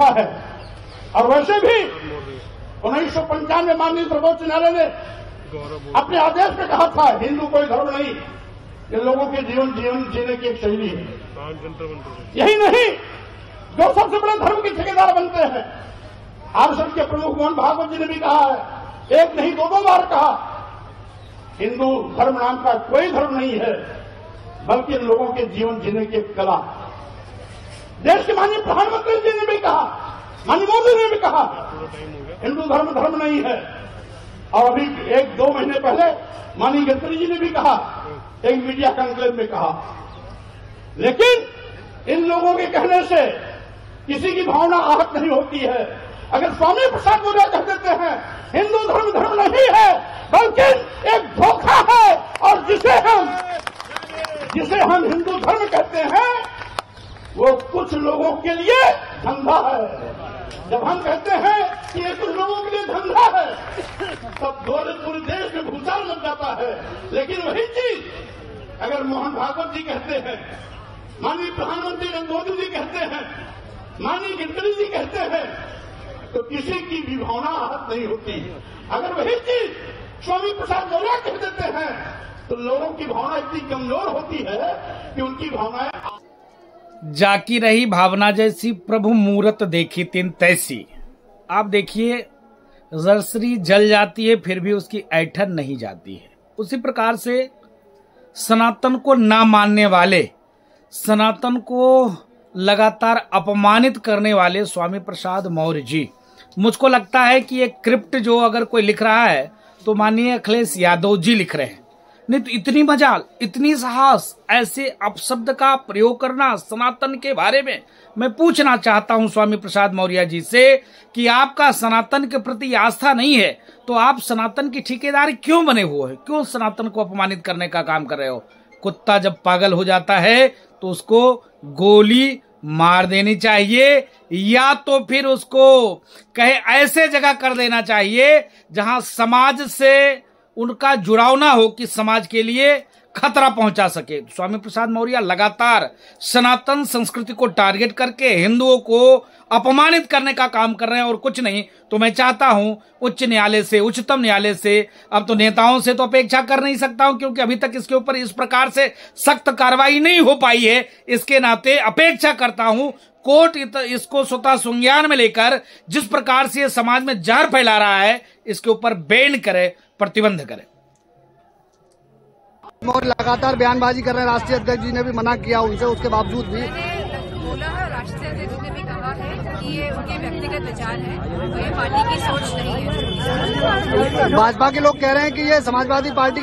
होता है। और वैसे भी 1995 माननीय सर्वोच्च न्यायालय ने अपने आदेश में कहा था हिंदू कोई धर्म नहीं, ये लोगों के जीवन जीने की एक शैली है। यही नहीं, जो सबसे बड़े धर्म के ठेकेदार बनते हैं, आरएसएस के प्रमुख मोहन भागवत जी ने भी कहा है, एक नहीं दो बार कहा, हिंदू धर्म नाम का कोई धर्म नहीं है, बल्कि लोगों के जीवन जीने की एक कला। देश के माननीय प्रधानमंत्री जी ने भी कहा, माननीय मोदी ने भी कहा, हिंदू धर्म नहीं है। और अभी 1-2 महीने पहले माननीय गडकरी जी ने भी कहा, एक मीडिया कॉन्क्लेव में कहा। लेकिन इन लोगों के कहने से किसी की भावना आहत नहीं होती है। अगर स्वामी प्रसाद मौर्य कह देते हैं हिंदू धर्म नहीं है, बल्कि एक धोखा है, और जिसे हम हिंदू धर्म कहते हैं वो कुछ लोगों के लिए धंधा है। जब हम कहते हैं कि ये कुछ लोगों के लिए धंधा है, तब पूरे देश में भूचाल लग जाता है। लेकिन वही चीज अगर मोहन भागवत जी कहते हैं, माननीय प्रधानमंत्री नरेंद्र मोदी जी कहते हैं, माननीय गडकरी जी कहते हैं, तो किसी की भी भावना आहत नहीं होती। अगर वही चीज स्वामी प्रसाद मौर्य कह देते हैं तो लोगों की भावना इतनी कमजोर होती है कि उनकी भावनाएं जाकी रही भावना जैसी, प्रभु मूरत देखी तिन तैसी। आप देखिए, जरसरी जल जाती है फिर भी उसकी ऐठन नहीं जाती है। उसी प्रकार से सनातन को ना मानने वाले, सनातन को लगातार अपमानित करने वाले स्वामी प्रसाद मौर्य जी, मुझको लगता है कि ये क्रिप्ट जो अगर कोई लिख रहा है तो माननीय अखिलेश यादव जी लिख रहे हैं। नहीं तो इतनी मजाल, इतनी साहस, ऐसे अपशब्द का प्रयोग करना सनातन के बारे में। मैं पूछना चाहता हूं स्वामी प्रसाद मौर्य जी से कि आपका सनातन के प्रति आस्था नहीं है तो आप सनातन की ठेकेदार क्यों बने हुए हैं? क्यों सनातन को अपमानित करने का काम कर रहे हो? कुत्ता जब पागल हो जाता है तो उसको गोली मार देनी चाहिए, या तो फिर उसको कहे ऐसे जगह कर देना चाहिए जहां समाज से उनका जुड़ाव ना हो कि समाज के लिए खतरा पहुंचा सके। स्वामी प्रसाद मौर्य लगातार सनातन संस्कृति को टारगेट करके हिंदुओं को अपमानित करने का काम कर रहे हैं और कुछ नहीं। तो मैं चाहता हूं उच्च न्यायालय से, उच्चतम न्यायालय से, अब तो नेताओं से तो अपेक्षा कर नहीं सकता हूं क्योंकि अभी तक इसके ऊपर इस प्रकार से सख्त कार्रवाई नहीं हो पाई है। इसके नाते अपेक्षा करता हूं कोर्ट इसको स्वतः संज्ञान में लेकर जिस प्रकार से ये समाज में जहर फैला रहा है इसके ऊपर बैन करे, प्रतिबंध करे। मौर्य लगातार बयानबाजी कर रहे हैं, राष्ट्रीय अध्यक्ष जी ने भी मना किया उनसे, उसके बावजूद भी बोला है। राष्ट्रीय अध्यक्ष ने भी कहा है कि ये उनके व्यक्तिगत विचार है, ये पार्टी की सोच नहीं है। भाजपा के लोग कह रहे हैं कि ये समाजवादी पार्टी